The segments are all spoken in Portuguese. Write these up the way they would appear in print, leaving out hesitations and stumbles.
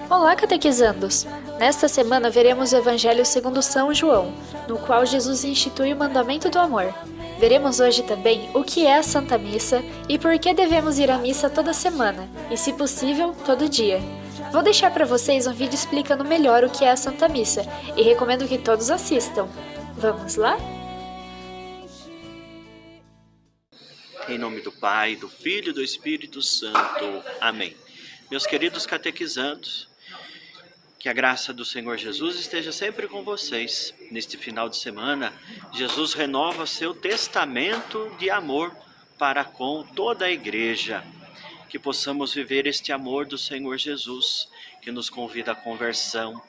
Olá, catequizandos! Nesta semana veremos o Evangelho segundo São João, no qual Jesus institui o mandamento do amor. Veremos hoje também o que é a Santa Missa e por que devemos ir à missa toda semana, e se possível, todo dia. Vou deixar para vocês um vídeo explicando melhor o que é a Santa Missa e recomendo que todos assistam. Vamos lá? Em nome do Pai, do Filho e do Espírito Santo. Amém. Meus queridos catequizandos, que a graça do Senhor Jesus esteja sempre com vocês. Neste final de semana, Jesus renova seu testamento de amor para com toda a igreja. Que possamos viver este amor do Senhor Jesus, que nos convida à conversão.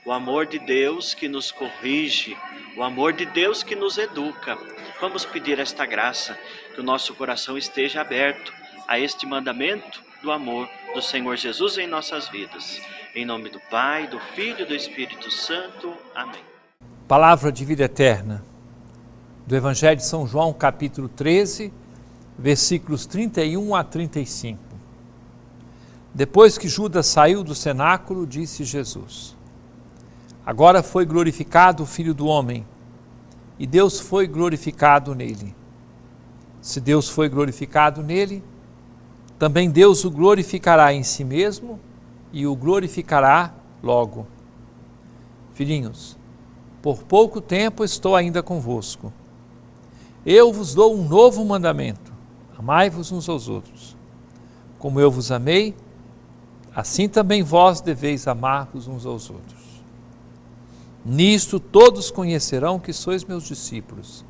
O amor de Deus que nos corrige, o amor de Deus que nos educa. Vamos pedir esta graça, que o nosso coração esteja aberto a este mandamento do amor do Senhor Jesus em nossas vidas. Em nome do Pai, do Filho e do Espírito Santo. Amém. Palavra de vida eterna, do Evangelho de São João, capítulo 13, versículos 31 a 35. Depois que Judas saiu do cenáculo, disse Jesus: Agora foi glorificado o Filho do Homem, e Deus foi glorificado nele. Se Deus foi glorificado nele, também Deus o glorificará em si mesmo e o glorificará logo. Filhinhos, por pouco tempo estou ainda convosco. Eu vos dou um novo mandamento: amai-vos uns aos outros. Como eu vos amei, assim também vós deveis amar-vos uns aos outros. Nisto todos conhecerão que sois meus discípulos,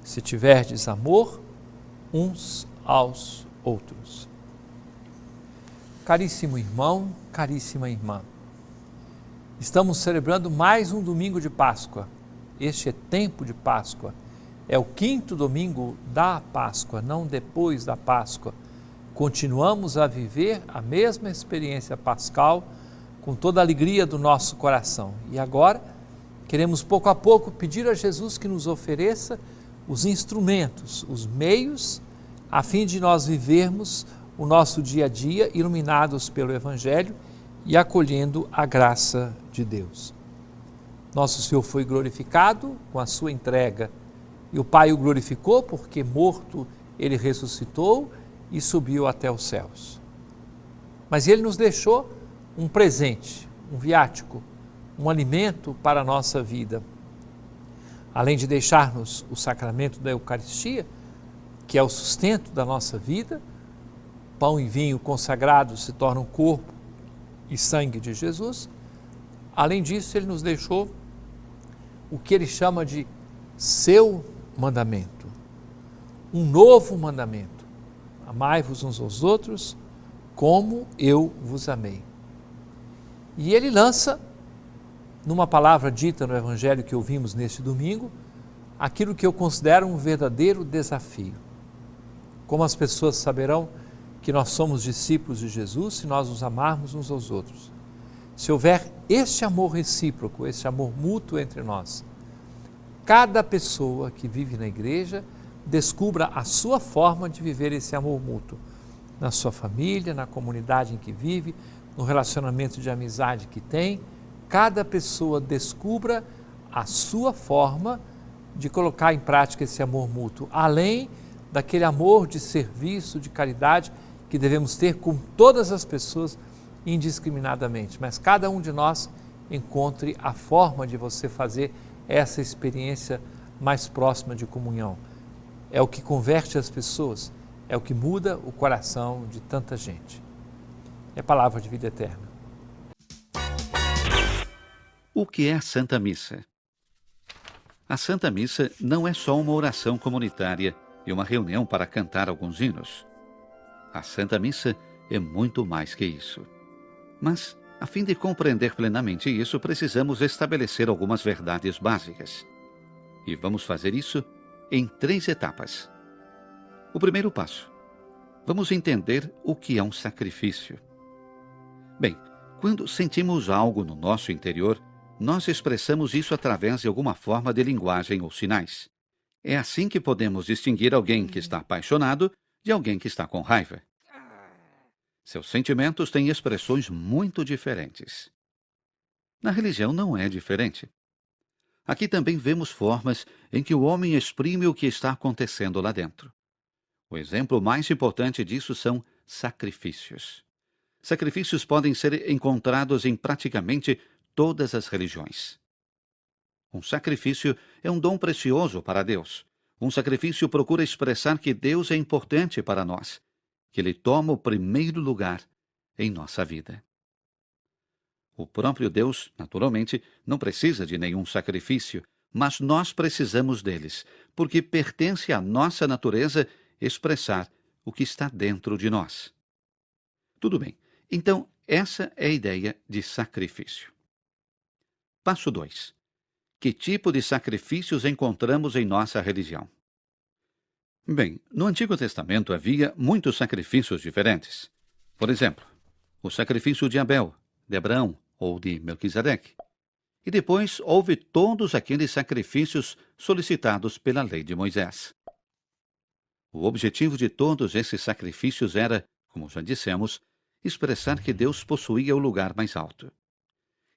se tiverdes amor uns aos outros. Caríssimo irmão, caríssima irmã, estamos celebrando mais um domingo de Páscoa. Este é tempo de Páscoa, é o 5º domingo da Páscoa, não depois da Páscoa. Continuamos a viver a mesma experiência pascal com toda a alegria do nosso coração. E agora queremos pouco a pouco pedir a Jesus que nos ofereça os instrumentos, os meios, a fim de nós vivermos o nosso dia a dia iluminados pelo Evangelho e acolhendo a graça de Deus. Nosso Senhor foi glorificado com a sua entrega e o Pai o glorificou porque morto ele ressuscitou e subiu até os céus. Mas ele nos deixou um presente, um viático, um alimento para a nossa vida. Além de deixar-nos o sacramento da Eucaristia, que é o sustento da nossa vida, pão e vinho consagrados se tornam corpo e sangue de Jesus. Além disso, ele nos deixou o que ele chama de seu mandamento, um novo mandamento: amai-vos uns aos outros como eu vos amei. E ele lança, numa palavra dita no Evangelho que ouvimos neste domingo, aquilo que eu considero um verdadeiro desafio. Como as pessoas saberão que nós somos discípulos de Jesus se nós nos amarmos uns aos outros? Se houver este amor recíproco, este amor mútuo entre nós, cada pessoa que vive na igreja descubra a sua forma de viver esse amor mútuo, na sua família, na comunidade em que vive, no relacionamento de amizade que tem. Cada pessoa descubra a sua forma de colocar em prática esse amor mútuo, além daquele amor de serviço, de caridade que devemos ter com todas as pessoas indiscriminadamente. Mas cada um de nós encontre a forma de você fazer essa experiência mais próxima de comunhão. É o que converte as pessoas, é o que muda o coração de tanta gente. É palavra de vida eterna. O que é a Santa Missa? A Santa Missa não é só uma oração comunitária e uma reunião para cantar alguns hinos. A Santa Missa é muito mais que isso. Mas, a fim de compreender plenamente isso, precisamos estabelecer algumas verdades básicas. E vamos fazer isso em 3 etapas. O primeiro passo: vamos entender o que é um sacrifício. Bem, quando sentimos algo no nosso interior, nós expressamos isso através de alguma forma de linguagem ou sinais. É assim que podemos distinguir alguém que está apaixonado de alguém que está com raiva. Seus sentimentos têm expressões muito diferentes. Na religião não é diferente. Aqui também vemos formas em que o homem exprime o que está acontecendo lá dentro. O exemplo mais importante disso são sacrifícios. Sacrifícios podem ser encontrados em praticamente todas as religiões. Um sacrifício é um dom precioso para Deus. Um sacrifício procura expressar que Deus é importante para nós, que Ele toma o primeiro lugar em nossa vida. O próprio Deus, naturalmente, não precisa de nenhum sacrifício, mas nós precisamos deles, porque pertence à nossa natureza expressar o que está dentro de nós. Tudo bem, então essa é a ideia de sacrifício. Passo 2. Que tipo de sacrifícios encontramos em nossa religião? Bem, no Antigo Testamento havia muitos sacrifícios diferentes. Por exemplo, o sacrifício de Abel, de Abraão ou de Melquisedeque. E depois houve todos aqueles sacrifícios solicitados pela lei de Moisés. O objetivo de todos esses sacrifícios era, como já dissemos, expressar que Deus possuía o lugar mais alto.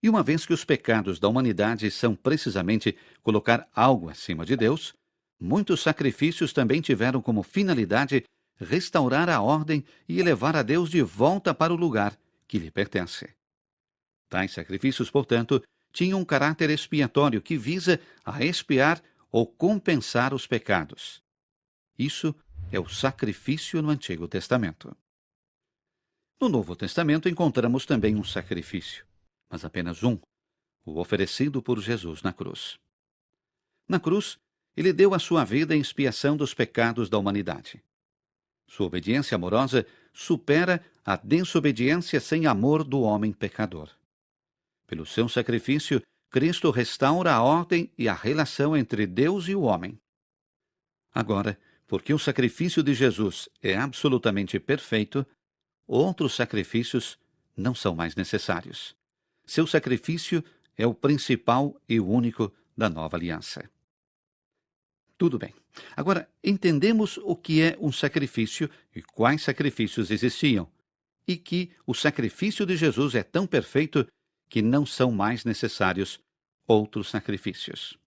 E uma vez que os pecados da humanidade são precisamente colocar algo acima de Deus, muitos sacrifícios também tiveram como finalidade restaurar a ordem e elevar a Deus de volta para o lugar que lhe pertence. Tais sacrifícios, portanto, tinham um caráter expiatório que visa a expiar ou compensar os pecados. Isso é o sacrifício no Antigo Testamento. No Novo Testamento encontramos também um sacrifício, mas apenas um, o oferecido por Jesus na cruz. Na cruz, ele deu a sua vida em expiação dos pecados da humanidade. Sua obediência amorosa supera a desobediência sem amor do homem pecador. Pelo seu sacrifício, Cristo restaura a ordem e a relação entre Deus e o homem. Agora, porque o sacrifício de Jesus é absolutamente perfeito, outros sacrifícios não são mais necessários. Seu sacrifício é o principal e o único da nova aliança. Tudo bem. Agora, entendemos o que é um sacrifício e quais sacrifícios existiam, e que o sacrifício de Jesus é tão perfeito que não são mais necessários outros sacrifícios.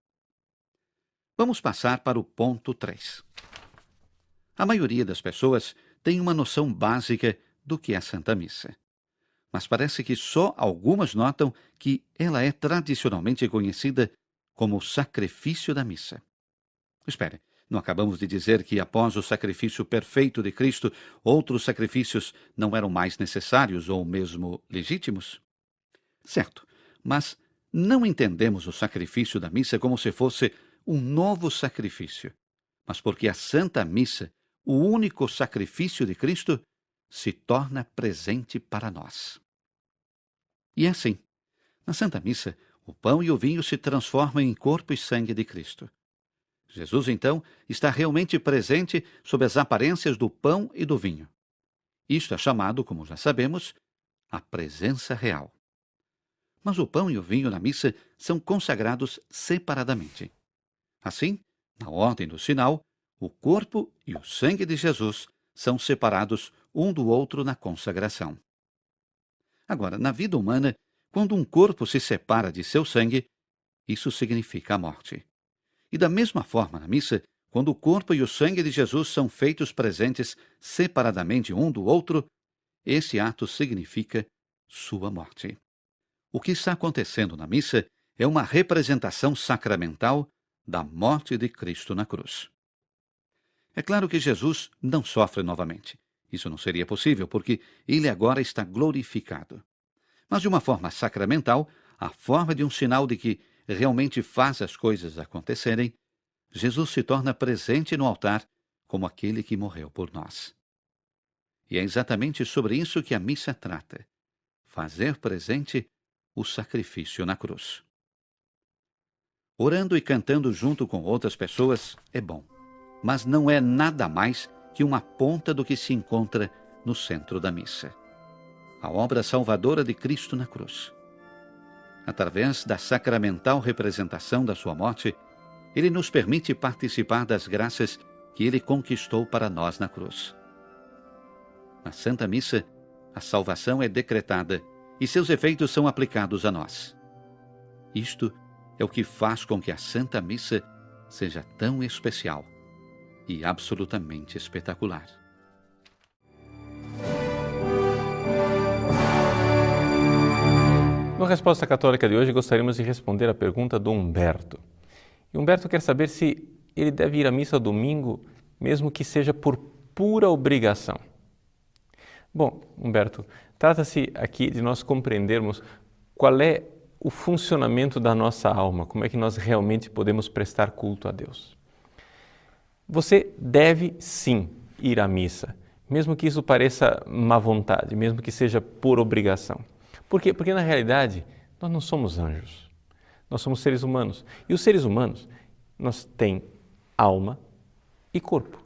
Vamos passar para o ponto 3. A maioria das pessoas tem uma noção básica do que é a Santa Missa. Mas parece que só algumas notam que ela é tradicionalmente conhecida como o sacrifício da missa. Espere, não acabamos de dizer que após o sacrifício perfeito de Cristo, outros sacrifícios não eram mais necessários ou mesmo legítimos? Certo, mas não entendemos o sacrifício da missa como se fosse um novo sacrifício, mas porque a Santa Missa, o único sacrifício de Cristo, se torna presente para nós. E é assim, na Santa Missa, o pão e o vinho se transformam em corpo e sangue de Cristo. Jesus, então, está realmente presente sob as aparências do pão e do vinho. Isto é chamado, como já sabemos, a presença real. Mas o pão e o vinho na missa são consagrados separadamente. Assim, na ordem do sinal, o corpo e o sangue de Jesus são separados um do outro na consagração. Agora, na vida humana, quando um corpo se separa de seu sangue, isso significa a morte. E da mesma forma, na missa, quando o corpo e o sangue de Jesus são feitos presentes separadamente um do outro, esse ato significa sua morte. O que está acontecendo na missa é uma representação sacramental da morte de Cristo na cruz. É claro que Jesus não sofre novamente. Isso não seria possível, porque ele agora está glorificado. Mas de uma forma sacramental, a forma de um sinal de que realmente faz as coisas acontecerem, Jesus se torna presente no altar como aquele que morreu por nós. E é exatamente sobre isso que a missa trata: fazer presente o sacrifício na cruz. Orando e cantando junto com outras pessoas é bom, mas não é nada mais que uma ponta do que se encontra no centro da missa: a obra salvadora de Cristo na cruz. Através da sacramental representação da sua morte, ele nos permite participar das graças que ele conquistou para nós na cruz. Na Santa Missa, a salvação é decretada e seus efeitos são aplicados a nós. Isto é o que faz com que a Santa Missa seja tão especial e absolutamente espetacular. No Resposta Católica de hoje, gostaríamos de responder a pergunta do Humberto. E Humberto quer saber se ele deve ir à missa domingo, mesmo que seja por pura obrigação. Bom, Humberto, trata-se aqui de nós compreendermos qual é o funcionamento da nossa alma, como é que nós realmente podemos prestar culto a Deus. Você deve sim ir à missa, mesmo que isso pareça má vontade, mesmo que seja por obrigação. Por quê? Porque na realidade nós não somos anjos, nós somos seres humanos. E os seres humanos, nós têm alma e corpo.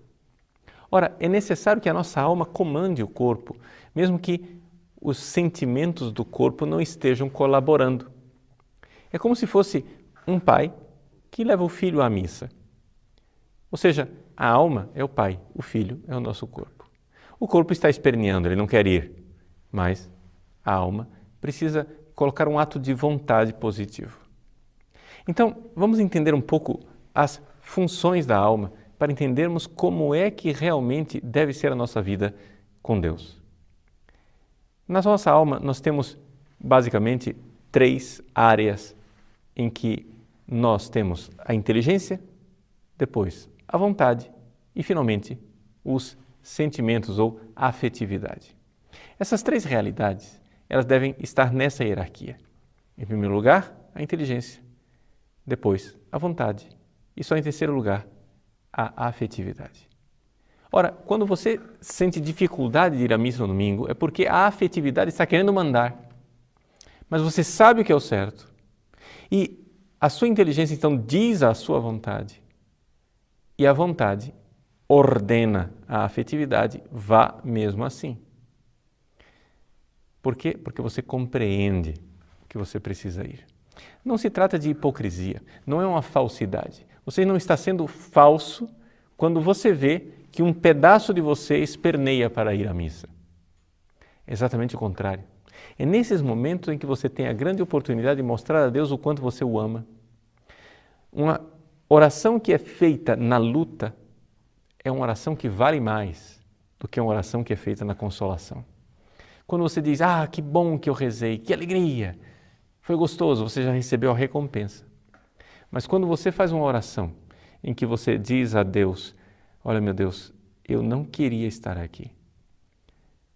Ora, é necessário que a nossa alma comande o corpo, mesmo que os sentimentos do corpo não estejam colaborando. É como se fosse um pai que leva o filho à missa. Ou seja, a alma é o pai, o filho é o nosso corpo. O corpo está esperneando, ele não quer ir, mas a alma precisa colocar um ato de vontade positivo. Então, vamos entender um pouco as funções da alma para entendermos como é que realmente deve ser a nossa vida com Deus. Na nossa alma, nós temos basicamente 3 áreas em que nós temos a inteligência, depois a vontade e, finalmente, os sentimentos ou afetividade. Essas 3 realidades, elas devem estar nessa hierarquia. Em primeiro lugar, a inteligência, depois a vontade e só em terceiro lugar, a afetividade. Ora, quando você sente dificuldade de ir à missa no domingo, é porque a afetividade está querendo mandar, mas você sabe o que é o certo e a sua inteligência então diz a sua vontade e a vontade ordena a afetividade, vá mesmo assim. Por quê? Porque você compreende que você precisa ir. Não se trata de hipocrisia, não é uma falsidade. Você não está sendo falso quando você vê que um pedaço de você esperneia para ir à missa. É exatamente o contrário. É nesses momentos em que você tem a grande oportunidade de mostrar a Deus o quanto você o ama. Uma oração que é feita na luta é uma oração que vale mais do que uma oração que é feita na consolação. Quando você diz, que bom que eu rezei, que alegria, foi gostoso, você já recebeu a recompensa. Mas quando você faz uma oração em que você diz a Deus, olha meu Deus, eu não queria estar aqui.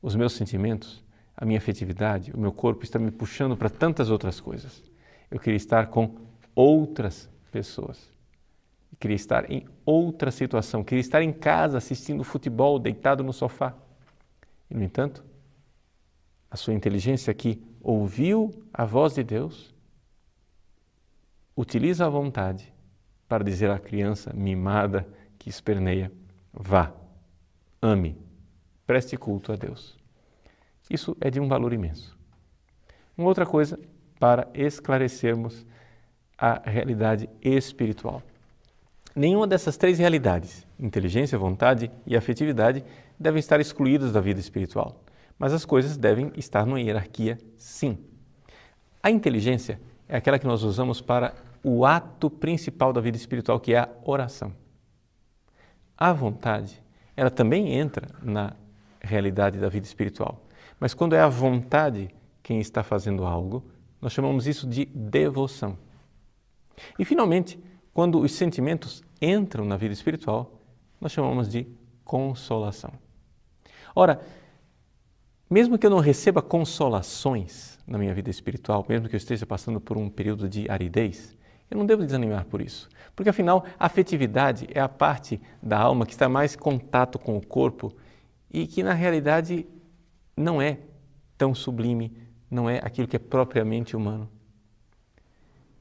Os meus sentimentos, a minha afetividade, o meu corpo está me puxando para tantas outras coisas. Eu queria estar com outras pessoas. Eu queria estar em outra situação, queria estar em casa assistindo futebol, deitado no sofá. E, no entanto, a sua inteligência aqui ouviu a voz de Deus, utiliza a vontade para dizer à criança mimada que esperneia, vá, ame, preste culto a Deus. Isso é de um valor imenso. Uma outra coisa para esclarecermos a realidade espiritual. Nenhuma dessas 3 realidades, inteligência, vontade e afetividade, devem estar excluídas da vida espiritual. Mas as coisas devem estar numa hierarquia, sim. A inteligência é aquela que nós usamos para o ato principal da vida espiritual, que é a oração. A vontade, ela também entra na realidade da vida espiritual. Mas quando é a vontade quem está fazendo algo, nós chamamos isso de devoção. E, finalmente, quando os sentimentos entram na vida espiritual, nós chamamos de consolação. Ora, mesmo que eu não receba consolações na minha vida espiritual, mesmo que eu esteja passando por um período de aridez, eu não devo desanimar por isso. Porque, afinal, a afetividade é a parte da alma que está mais em contato com o corpo e que, na realidade, não é tão sublime, não é aquilo que é propriamente humano.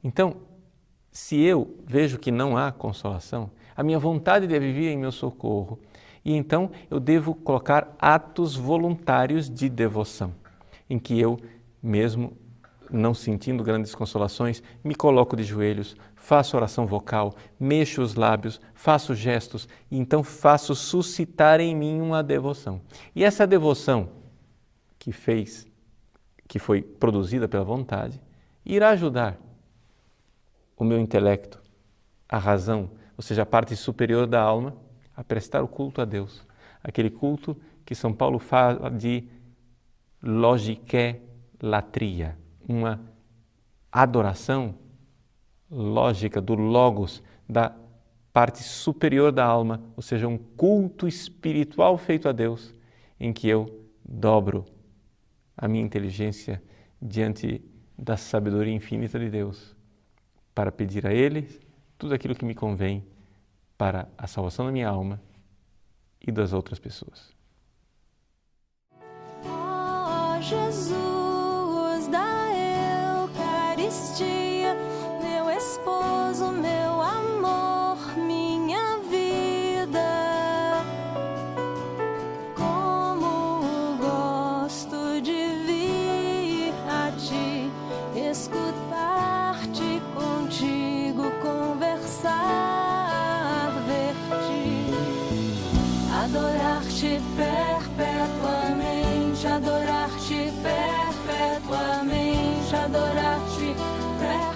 Então, se eu vejo que não há consolação, a minha vontade deve vir em meu socorro. E então eu devo colocar atos voluntários de devoção, em que eu, mesmo não sentindo grandes consolações, me coloco de joelhos, faço oração vocal, mexo os lábios, faço gestos e então faço suscitar em mim uma devoção. E essa devoção que foi produzida pela vontade, irá ajudar o meu intelecto, a razão, ou seja, a parte superior da alma, a prestar o culto a Deus. Aquele culto que São Paulo fala de logique latria, uma adoração lógica do logos, da parte superior da alma, ou seja, um culto espiritual feito a Deus, em que eu dobro a minha inteligência diante da sabedoria infinita de Deus, para pedir a Ele tudo aquilo que me convém para a salvação da minha alma e das outras pessoas. Ó Jesus da Eucaristia, meu esposo, meu amor, minha vida, como gosto de vir a Ti, escutar-te, contigo conversar, ver-te, adorar-te perpetuamente, adorar-te perpetuamente, adorar-te perpetuamente.